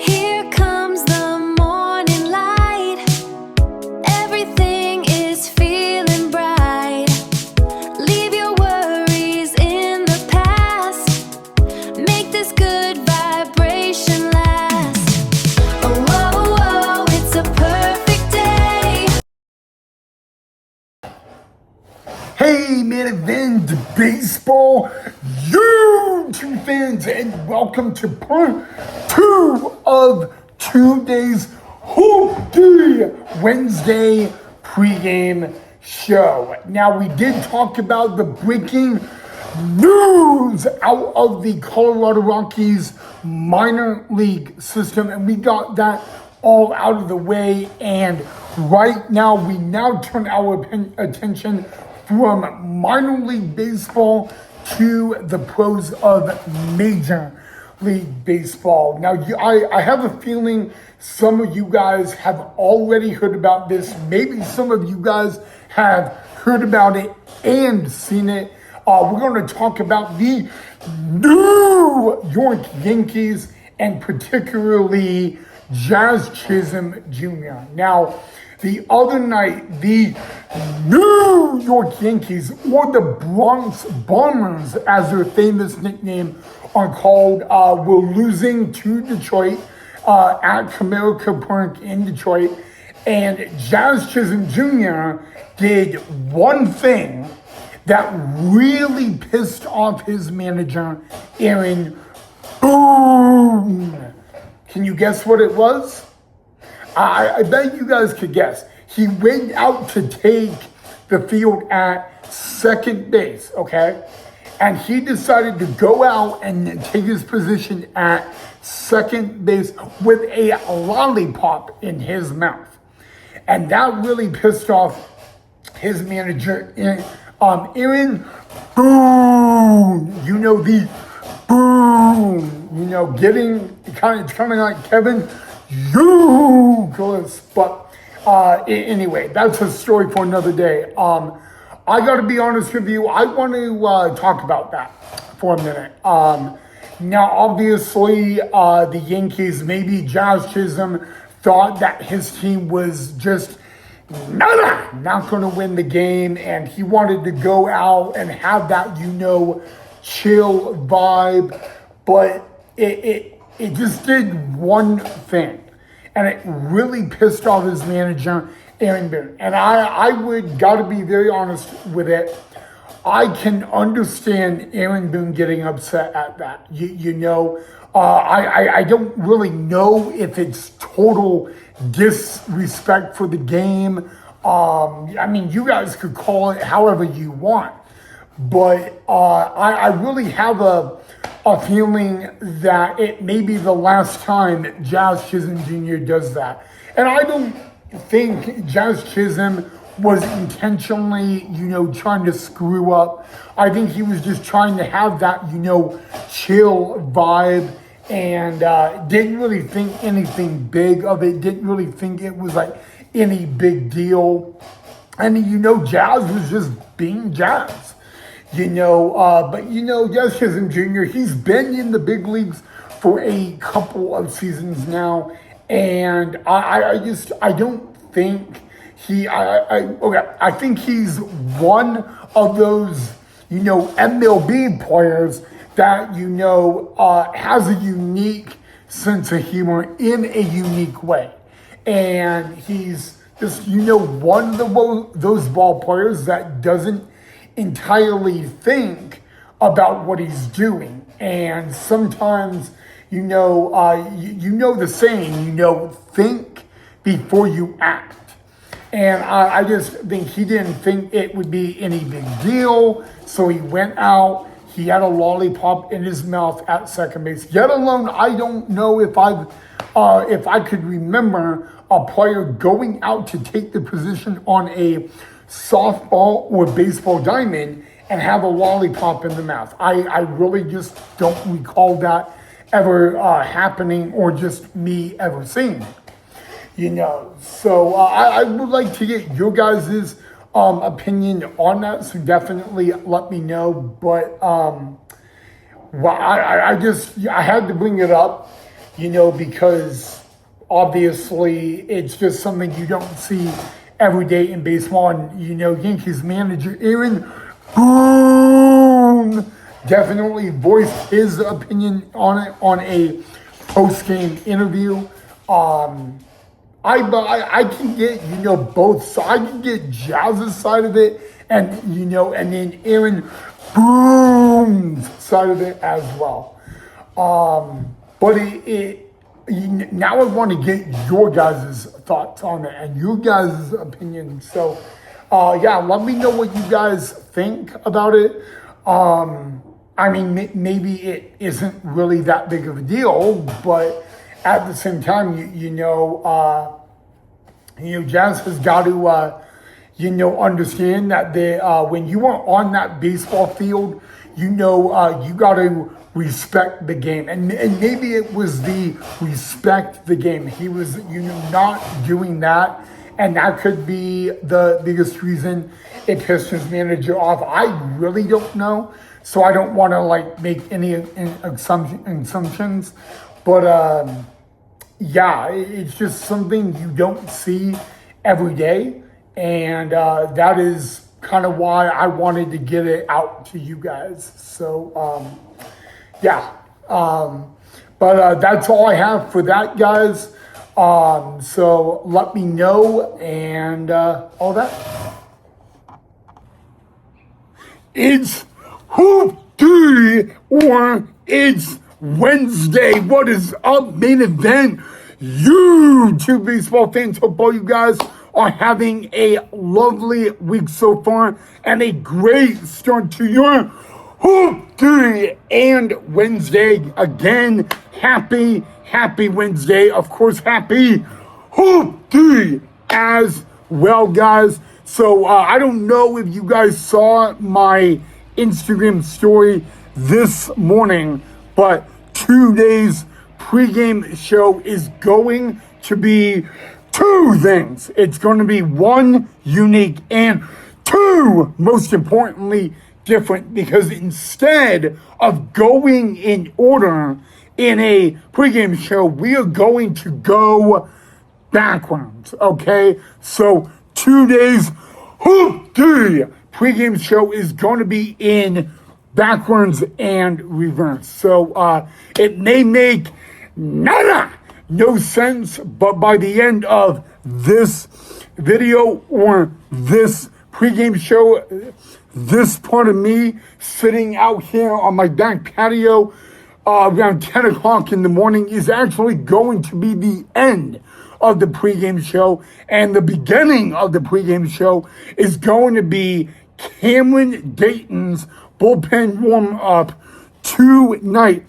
Here comes the morning light. Everything is feeling bright. Leave your worries in the past. Make this good vibration last. Oh, oh, oh, it's a perfect day. Hey, man, event baseball YouTube fans, and welcome to part 2 of today's Hoop Day Wednesday pregame show. Now, we did talk about the breaking news out of the Colorado Rockies minor league system, and we got that all out of the way. And right now, we now turn our attention from minor league baseball to the pros of Major League Baseball. Now, I have a feeling some of you guys have already heard about this. Maybe some of you guys have heard about it and seen it. We're going to talk about the New York Yankees and particularly Jazz Chisholm Jr. Now, the other night, the New York Yankees, or the Bronx Bombers, as their famous nickname are called, were losing to Detroit at Comerica Park in Detroit. And Jazz Chisholm Jr. did one thing that really pissed off his manager, Aaron Boone. Can you guess what it was? I bet you guys could guess. He went out to take the field at second base, okay? And he decided to go out and take his position at second base with a lollipop in his mouth. And that really pissed off his manager, Aaron Boone. You know, the Boone, you know, getting it's kind of like Kevin Yougless. But anyway, that's a story for another day. I got to be honest with you. I want to talk about that for a minute. Now, obviously, the Yankees, maybe Jazz Chisholm, thought that his team was just not going to win the game, and he wanted to go out and have that, chill vibe. But it just did one thing, and it really pissed off his manager, Aaron Boone. And I would got to be very honest with it. I can understand Aaron Boone getting upset at that. I don't really know if it's total disrespect for the game. You guys could call it however you want. But I really have a feeling that it may be the last time Jazz Chisholm Jr. does that. And I don't think Jazz Chisholm was intentionally, trying to screw up. I think he was just trying to have that, chill vibe, and didn't really think anything big of it, didn't really think it was like any big deal. And Jazz was just being Jazz. But Jazz Chisholm Jr., he's been in the big leagues for a couple of seasons now, and I don't think I think he's one of those, MLB players that, has a unique sense of humor in a unique way. And he's just, one of those ball players that doesn't entirely think about what he's doing. And sometimes, the saying, think before you act. And I just think he didn't think it would be any big deal. So he went out, he had a lollipop in his mouth at second base. Yet alone, I don't know if I could remember a player going out to take the position on a softball or baseball diamond and have a lollipop in the mouth. I really just don't recall that ever happening, or just me ever seeing it. So I would like to get your guys' opinion on that, so definitely let me know. But I had to bring it up. because obviously it's just something you don't see every day in baseball. And, Yankees manager Aaron Boone definitely voiced his opinion on it on a post-game interview. I can get, both sides. I can get Jazz's side of it and, and then Aaron Boone's side of it as well. But now I want to get your guys' thoughts on it and your guys' opinion. So, let me know what you guys think about it. Maybe it isn't really that big of a deal, but at the same time, Jazz has got to, understand that when you are on that baseball field, you got to respect the game. And maybe it was the respect the game. He was, not doing that. And that could be the biggest reason it pissed his manager off. I really don't know. So I don't want to make any assumptions. But it's just something you don't see every day. And that is kind of why I wanted to get it out to you guys. So, but that's all I have for that, guys. So let me know and all that. It's Hoop Day or it's Wednesday. What is up, main event? You two baseball fans, hope all you guys are having a lovely week so far and a great start to your Hoop Day and Wednesday. Again, happy Wednesday. Of course, happy Hoop Day as well, guys. So I don't know if you guys saw my Instagram story this morning, but today's pregame show is going to be two things. It's going to be one, unique, and two, most importantly, different, because instead of going in order in a pregame show, we are going to go backwards, okay? So today's Hoop Day pregame show is going to be in backwards and reverse. So it may make no sense, but by the end of this video or this pregame show, this part of me sitting out here on my back patio around 10 o'clock in the morning is actually going to be the end of the pregame show, and the beginning of the pregame show is going to be Cameron Dayton's bullpen warm-up tonight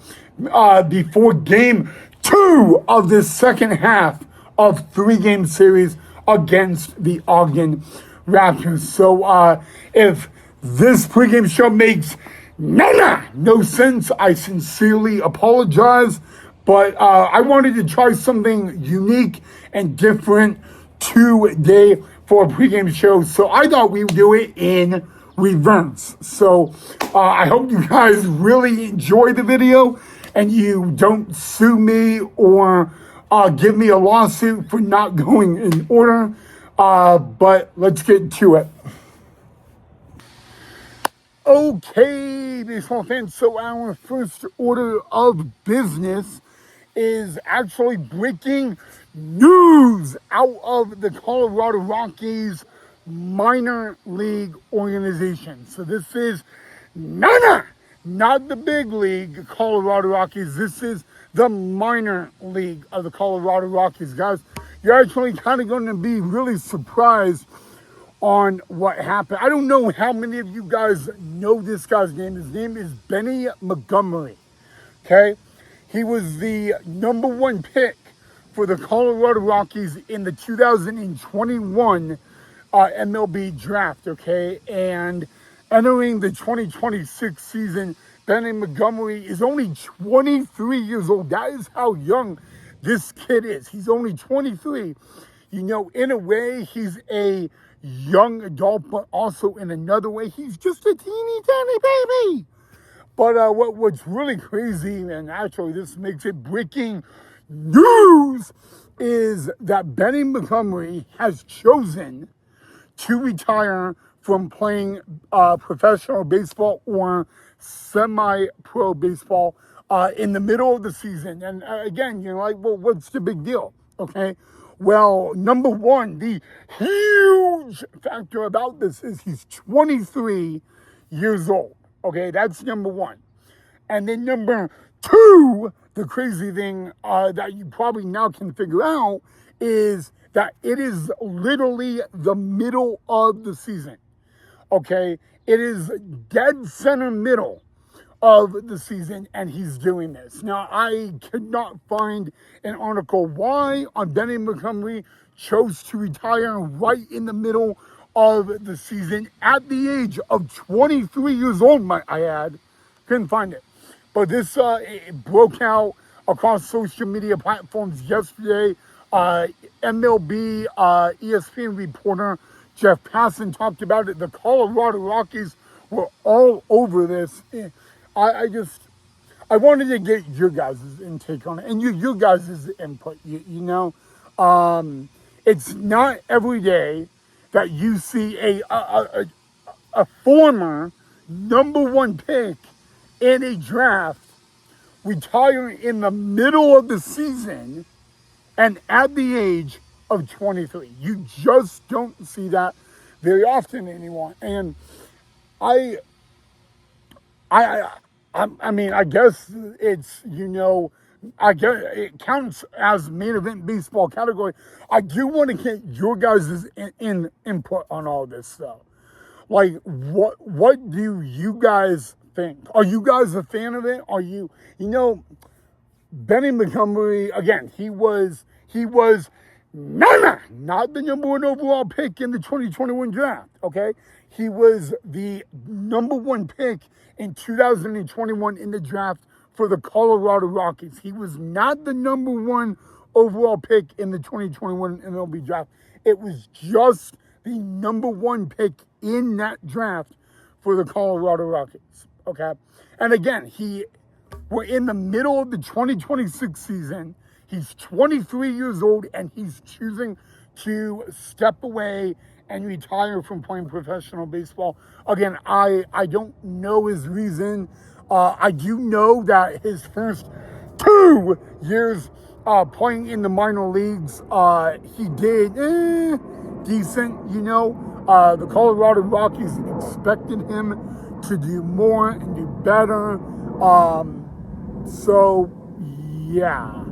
before game 2 of the second half of 3-game series against the Ogden Raptors. So if this pregame show makes no sense, I sincerely apologize. But I wanted to try something unique and different today for a pregame show. So I thought we would do it in reverse. So I hope you guys really enjoy the video and you don't sue me or give me a lawsuit for not going in order. But let's get to it. Okay, baseball fans, so our first order of business is actually breaking news out of the Colorado Rockies minor league organization. So this is not the big league Colorado Rockies. This is the minor league of the Colorado Rockies, guys. You're actually kind of going to be really surprised on what happened. I don't know how many of you guys know this guy's name. His name is Benny Montgomery, okay? He was the number 1 pick for the Colorado Rockies in the 2021 MLB draft, okay? And entering the 2026 season, Benny Montgomery is only 23 years old. That is how young this kid is. He's only 23. In a way, he's a young adult, but also in another way, he's just a teeny tiny baby. But what's really crazy, and actually this makes it breaking news is that Benny Montgomery has chosen to retire from playing professional baseball or semi-pro baseball in the middle of the season. And again, you're like, well, what's the big deal? Okay. Well, number one, the huge factor about this is he's 23 years old. Okay, that's number one. And then number two, the crazy thing that you probably now can figure out is that it is literally the middle of the season. Okay, it is dead center middle of the season, and he's doing this. Now, I could not find an article why Benny Montgomery chose to retire right in the middle of the season at the age of 23 years old, might I add. Couldn't find it. But this it broke out across social media platforms yesterday. MLB ESPN reporter Jeff Passan talked about it. The Colorado Rockies were all over this. I wanted to get your guys' intake on it and your guys' input. It's not every day that you see a former number one pick in a draft retire in the middle of the season and at the age of 23. You just don't see that very often anymore. And I mean, I guess it's, I guess it counts as main event baseball category. I do want to get your guys' input on all this stuff. Like, what do you guys think? Are you guys a fan of it? Are you, Benny Montgomery, again, he was not the number one overall pick in the 2021 draft, okay? He was the number one pick in 2021 in the draft for the Colorado Rockies. He was not the number one overall pick in the 2021 MLB draft. It was just the number one pick in that draft for the Colorado Rockies, okay? And again, we're in the middle of the 2026 season. He's 23 years old, and he's choosing to step away and retire from playing professional baseball. Again, I don't know his reason. I do know that his first 2 years playing in the minor leagues, he did decent, The Colorado Rockies expected him to do more and do better. So, yeah.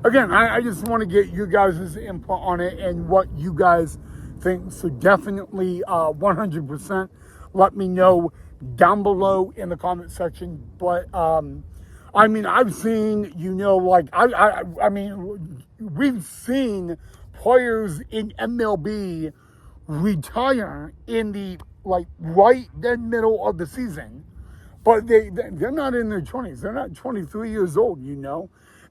Again, I just want to get you guys' input on it and what you guys think. So definitely 100% let me know down below in the comment section. But I mean, I've seen, I mean, we've seen players in MLB retire in the right dead middle of the season, but they're not in their 20s. They're not 23 years old.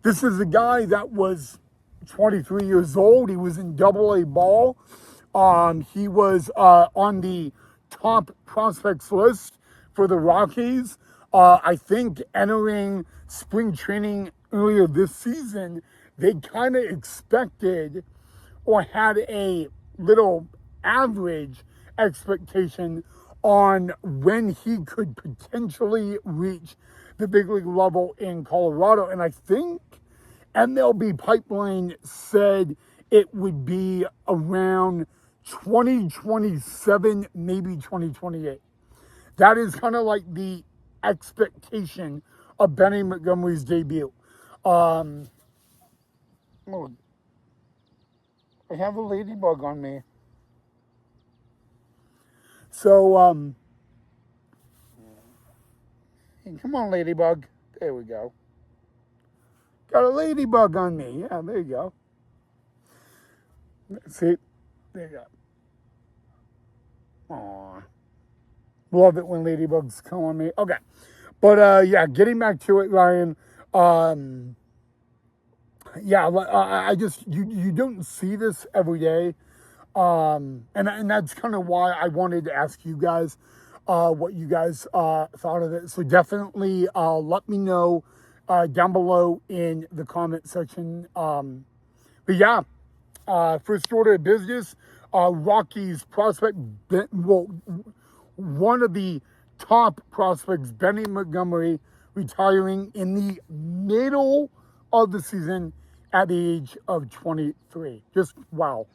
This is a guy that was 23 years old. He was in AA ball. He was on the top prospects list for the Rockies. I think entering spring training earlier this season, they kind of expected or had a little average expectation on when he could potentially reach the big league level in Colorado. And I think MLB Pipeline said it would be around 2027, maybe 2028. That is kind of like the expectation of Benny Montgomery's debut. Oh, I have a ladybug on me. So, come on, ladybug. There we go. Got a ladybug on me. Yeah, there you go. See? There you go. Aww. Love it when ladybugs come on me. Okay. But, yeah, getting back to it, Ryan. Yeah, I just, you don't see this every day. And that's kind of why I wanted to ask you guys what you guys thought of it. So definitely let me know down below in the comment section. But yeah, first order of business, Rockies prospect, one of the top prospects, Benny Montgomery, retiring in the middle of the season at the age of 23. Just wow.